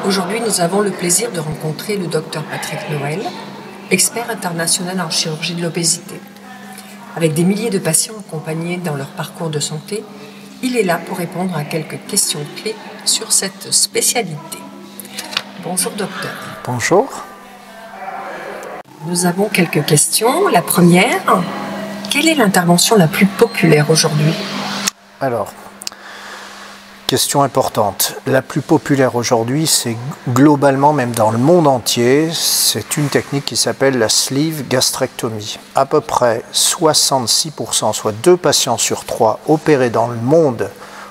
Aujourd'hui, nous avons le plaisir de rencontrer le docteur Patrick Noël, expert international en chirurgie de l'obésité. Avec des milliers de patients accompagnés dans leur parcours de santé, il est là pour répondre à quelques questions clés sur cette spécialité. Bonjour docteur. Bonjour. Nous avons quelques questions. La première, quelle est l'intervention la plus populaire aujourd'hui? Alors, question importante. La plus populaire aujourd'hui, c'est globalement, même dans le monde entier, c'est une technique qui s'appelle la sleeve gastrectomie. À peu près 66%, soit 2 patients sur 3 opérés dans le monde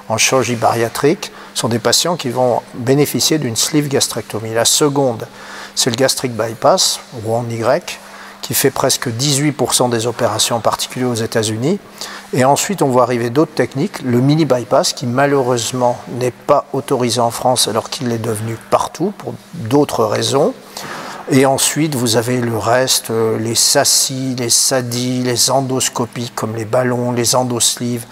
en chirurgie bariatrique, sont des patients qui vont bénéficier d'une sleeve gastrectomie. La seconde, c'est le gastric bypass, ou en Y, qui fait presque 18% des opérations, en particulier aux États-Unis. Et ensuite, on voit arriver d'autres techniques, le mini bypass, qui malheureusement n'est pas autorisé en France alors qu'il est devenu partout pour d'autres raisons. Et ensuite, vous avez le reste, les SACI, les SADI, les endoscopies comme les ballons, les endosleeves,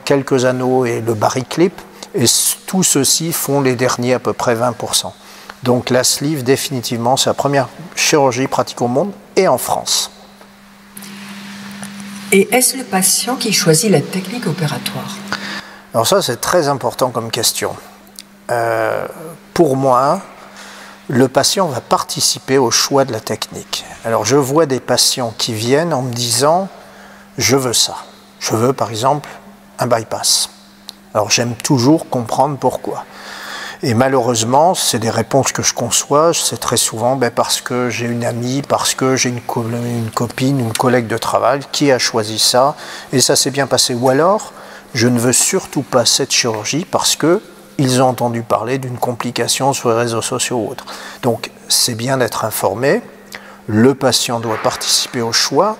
quelques anneaux et le bariclip. Et tout ceci font les derniers à peu près 20%. Donc la sleeve, définitivement, c'est la première chirurgie pratiquée au monde et en France. Et est-ce le patient qui choisit la technique opératoire? Alors ça, c'est très important comme question. Pour moi, le patient va participer au choix de la technique. Alors je vois des patients qui viennent en me disant « je veux ça ». Je veux par exemple un bypass. Alors j'aime toujours comprendre pourquoi. Et malheureusement, c'est des réponses que je conçois, c'est très souvent parce que j'ai une amie, parce que j'ai une copine, une collègue de travail qui a choisi ça et ça s'est bien passé. Ou alors, je ne veux surtout pas cette chirurgie parce qu'ils ont entendu parler d'une complication sur les réseaux sociaux ou autres. Donc c'est bien d'être informé, le patient doit participer au choix,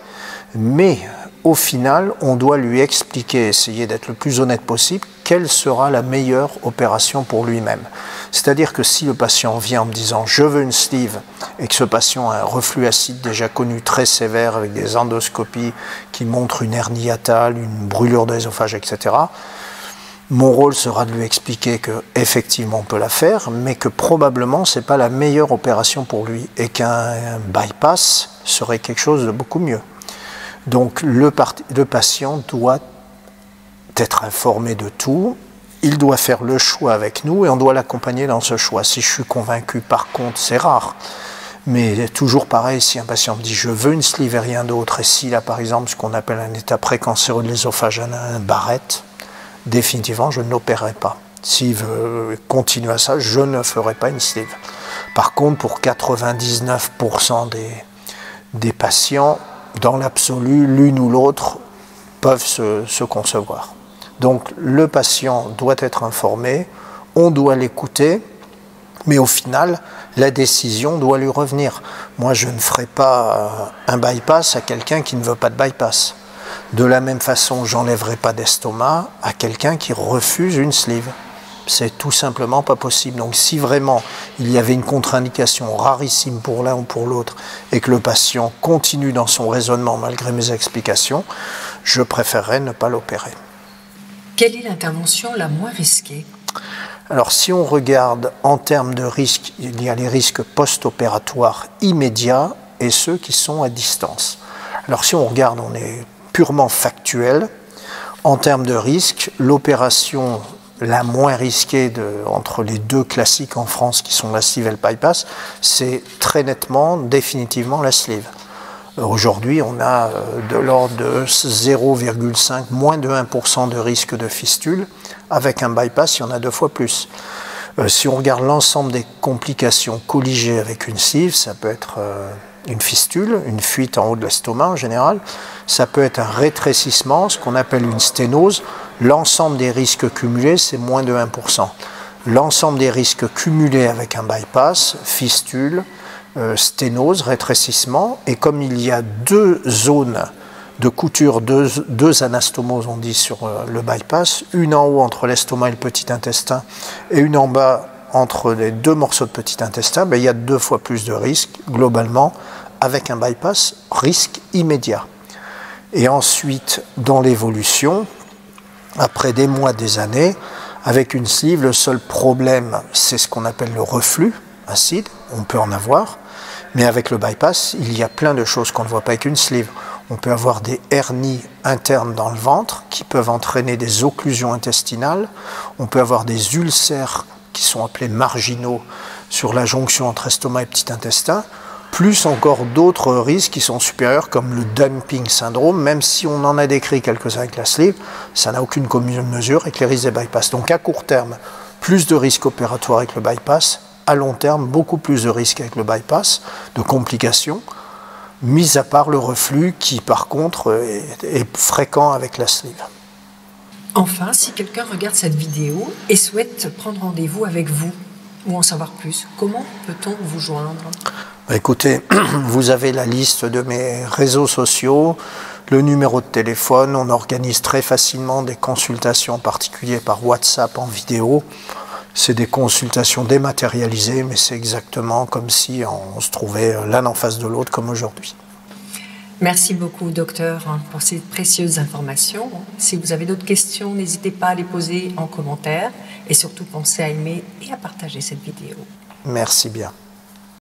mais au final, on doit lui expliquer, essayer d'être le plus honnête possible, quelle sera la meilleure opération pour lui-même. C'est-à-dire que si le patient vient en me disant « je veux une sleeve » et que ce patient a un reflux acide déjà connu très sévère avec des endoscopies qui montrent une hernie hiatale, une brûlure de l'ésophage, etc., mon rôle sera de lui expliquer qu'effectivement on peut la faire, mais que probablement ce n'est pas la meilleure opération pour lui et qu'un bypass serait quelque chose de beaucoup mieux. Donc le patient doit être informé de tout, il doit faire le choix avec nous et on doit l'accompagner dans ce choix. Si je suis convaincu, par contre, c'est rare. Mais toujours pareil, si un patient me dit « je veux une sleeve et rien d'autre » et s'il a par exemple ce qu'on appelle un état précancéreux de l'ésophage, un Barrett, définitivement je ne l'opérerai pas. S'il veut continuer à ça, je ne ferai pas une sleeve. Par contre, pour 99% des patients, dans l'absolu, l'une ou l'autre peuvent se concevoir. Donc le patient doit être informé, on doit l'écouter, mais au final, la décision doit lui revenir. Moi, je ne ferai pas un bypass à quelqu'un qui ne veut pas de bypass. De la même façon, j'enlèverai pas d'estomac à quelqu'un qui refuse une sleeve. C'est tout simplement pas possible. Donc si vraiment il y avait une contre-indication rarissime pour l'un ou pour l'autre et que le patient continue dans son raisonnement malgré mes explications, je préférerais ne pas l'opérer. Quelle est l'intervention la moins risquée? Alors si on regarde en termes de risques, il y a les risques post-opératoires immédiats et ceux qui sont à distance. Alors si on regarde, on est purement factuel. En termes de risques, l'opération la moins risquée entre les deux classiques en France qui sont la sleeve et le bypass, c'est très nettement, définitivement la sleeve. Aujourd'hui, on a de l'ordre de 0,5, moins de 1% de risque de fistule. Avec un bypass, il y en a 2 fois plus. Si on regarde l'ensemble des complications colligées avec une sleeve, ça peut être une fistule, une fuite en haut de l'estomac en général. Ça peut être un rétrécissement, ce qu'on appelle une sténose. L'ensemble des risques cumulés, c'est moins de 1%. L'ensemble des risques cumulés avec un bypass, fistule, sténose, rétrécissement, et comme il y a 2 zones de couture, deux anastomoses on dit sur le bypass, une en haut entre l'estomac et le petit intestin, et une en bas entre les 2 morceaux de petit intestin, il y a 2 fois plus de risques, globalement, avec un bypass, risque immédiat. Et ensuite, dans l'évolution, après des mois, des années, Avec une sleeve, le seul problème, c'est ce qu'on appelle le reflux acide, on peut en avoir, mais avec le bypass, il y a plein de choses qu'on ne voit pas avec une sleeve. On peut avoir des hernies internes dans le ventre qui peuvent entraîner des occlusions intestinales, on peut avoir des ulcères qui sont appelés marginaux sur la jonction entre estomac et petit intestin, plus encore d'autres risques qui sont supérieurs comme le dumping syndrome, même si on en a décrit quelques-uns avec la sleeve, ça n'a aucune commune mesure avec les risques des bypass. Donc à court terme, plus de risques opératoires avec le bypass, à long terme, beaucoup plus de risques avec le bypass, de complications, mis à part le reflux qui par contre est fréquent avec la sleeve. Enfin, si quelqu'un regarde cette vidéo et souhaite prendre rendez-vous avec vous ou en savoir plus, comment peut-on vous joindre ? Écoutez, vous avez la liste de mes réseaux sociaux, le numéro de téléphone, on organise très facilement des consultations en particulier par WhatsApp en vidéo. C'est des consultations dématérialisées, mais c'est exactement comme si on se trouvait l'un en face de l'autre comme aujourd'hui. Merci beaucoup, docteur, pour ces précieuses informations. Si vous avez d'autres questions, n'hésitez pas à les poser en commentaire et surtout pensez à aimer et à partager cette vidéo. Merci bien.